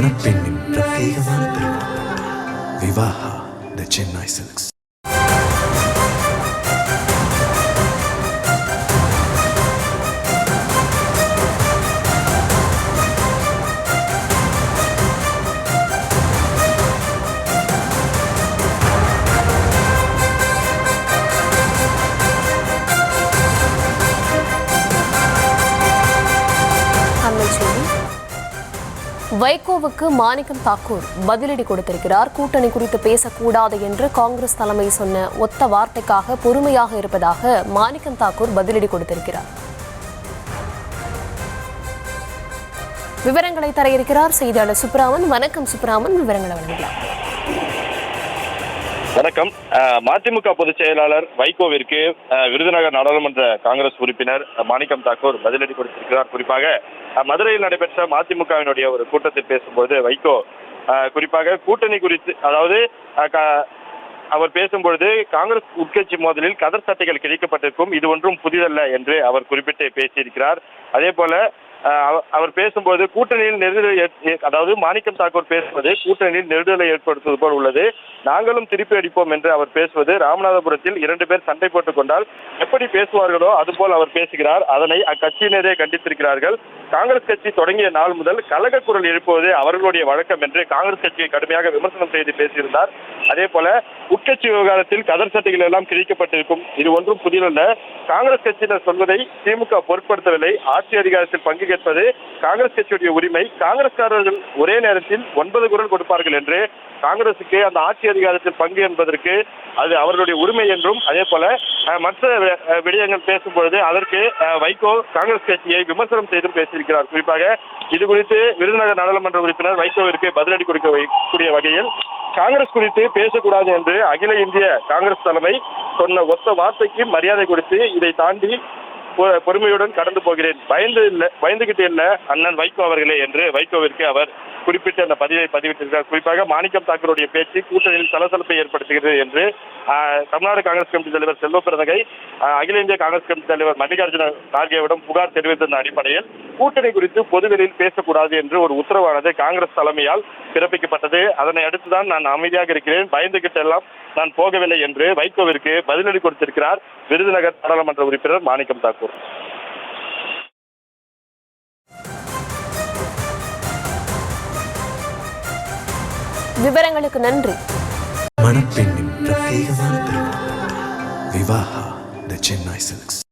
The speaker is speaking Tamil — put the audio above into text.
மணப்பெண்ணின் பிரத்யேகமான திருமணம் விவாஹா தி சென்னை சில்க்ஸ். வைகோவுக்கு மாணிக்கம் தாக்கூர் பதிலடி கொடுத்திருக்கிறார். கூட்டணி குறித்து பேசக்கூடாது என்று காங்கிரஸ் தலைமை சொன்ன ஒத்த வார்த்தைக்காக பொறுமையாக இருப்பதாக மாணிக்கம் தாக்கூர் பதிலடி கொடுத்திருக்கிறார். விவரங்களை தர இருக்கிறார் செய்தியாளர் சுப்ராமன். வணக்கம் சுப்ராமன், விவரங்களை வழங்கலாம். வணக்கம். மதிமுக பொதுச் செயலாளர் வைகோவிற்கு விருதுநகர் நாடாளுமன்ற காங்கிரஸ் உறுப்பினர் மாணிக்கம் தாக்கூர் பதிலடி கொடுத்திருக்கிறார். குறிப்பாக மதுரையில் நடைபெற்ற மதிமுகவினுடைய ஒரு கூட்டத்தில் பேசும்போது வைகோ குறிப்பாக கூட்டணி குறித்து, அதாவது அவர் பேசும்பொழுது காங்கிரஸ் உட்கட்சி மோதலில் கதர் சட்டைகள் கிழிக்கப்பட்டிருக்கும், இது ஒன்றும் புதிதல்ல என்று அவர் குறிப்பிட்டு பேசியிருக்கிறார். அதே போல அவர் பேசும்போது கூட்டணியில் நெருடலை, அதாவது மாணிக்கம் தாக்கூர் பேசுவது கூட்டணியில் நெருடலை ஏற்படுத்துவது போல் உள்ளது, நாங்களும் திருப்பி அடிப்போம் என்று அவர் பேசுவது ராமநாதபுரத்தில் 2 பேர் சண்டை போட்டுக் கொண்டால் எப்படி பேசுவார்களோ அதுபோல் அவர் பேசுகிறார். அதனை அக்கட்சியினரே கண்டித்திருக்கிறார்கள். காங்கிரஸ் கட்சி தொடங்கிய நாள் முதல் கலக குரல் எழுப்புவது அவர்களுடைய வழக்கம் என்று காங்கிரஸ் கட்சியை கடுமையாக விமர்சனம் செய்து பேசியிருந்தார். அதே போல உட்கட்சி விவகாரத்தில் கதர் சட்டைகள் எல்லாம் கிழிக்கப்பட்டிருக்கும், இது ஒன்றும் புதியல்ல, காங்கிரஸ் கட்சியினர் சொல்வதை திமுக பொருட்படுத்தவில்லை, ஆட்சி அதிகாரத்தில் பங்கு கேட்பது காங்கிரஸ் கட்சியுடைய உரிமை, காங்கிரஸ்காரர்கள் ஒரே நேரத்தில் 9 குரல் கொடுப்பார்கள் என்று, காங்கிரசுக்கு அந்த ஆட்சி அதிகாரத்தில் பங்கு என்பதற்கு அது அவர்களுடைய உரிமை என்றும், அதே போல மற்ற விடயங்கள் பேசும்பொழுது அதற்கு வைகோ காங்கிரஸ் கட்சியை விமர்சனம் செய்தும் பேசியிருக்கிறார். குறிப்பாக இது குறித்து விருதுநகர் நாடாளுமன்ற உறுப்பினர் வைகோவிற்கு பதிலடி கொடுக்கக்கூடிய வகையில் காங்கிரஸ் குறித்து பேசக்கூடாது என்று அகில இந்திய காங்கிரஸ் தலைமை சொன்ன ஒத்த வார்த்தைக்கு மரியாதை கொடுத்து இதை தாண்டி பொறுமையுடன் கடந்து போகிறேன், பயந்துகிட்டே இல்ல அண்ணன் வைகோ அவர்களே என்று வைகோவிற்கு அவர் குறிப்பிட்டு அந்த பதிவை பதிவிட்டிருக்கிறார். குறிப்பாக மாணிக்கம் தாக்கூருடைய பேச்சு கூட்டணியில் சலசலப்பை ஏற்படுத்துகிறது என்று தமிழ்நாடு காங்கிரஸ் கமிட்டி தலைவர் செல்வ பிறந்தகை அகில இந்திய காங்கிரஸ் கமிட்டி தலைவர் மல்லிகார்ஜுன கார்கேவிடம் புகார் தெரிவித்திருந்த அடிப்படையில் கூட்டணி குறித்து பொதுவெளியில் பேசக்கூடாது என்று ஒரு உத்தரவானது காங்கிரஸ் தலைமையால் பிறப்பிக்கப்பட்டது. அதனை அடுத்துதான் நான் அமைதியாக இருக்கிறேன், பயந்துகிட்டு எல்லாம் நான் போகவில்லை என்று வைகோவிற்கு பதிலடி கொடுத்திருக்கிறார் விருதுநகர் நாடாளுமன்ற உறுப்பினர் மாணிக்கம் தாக்கூர். விவரங்களுக்கு நன்றி. மணப்பெண்ணின் பிரத்யேகமான திருமணம் விவாஹா தி சென்னை சில்க்ஸ்.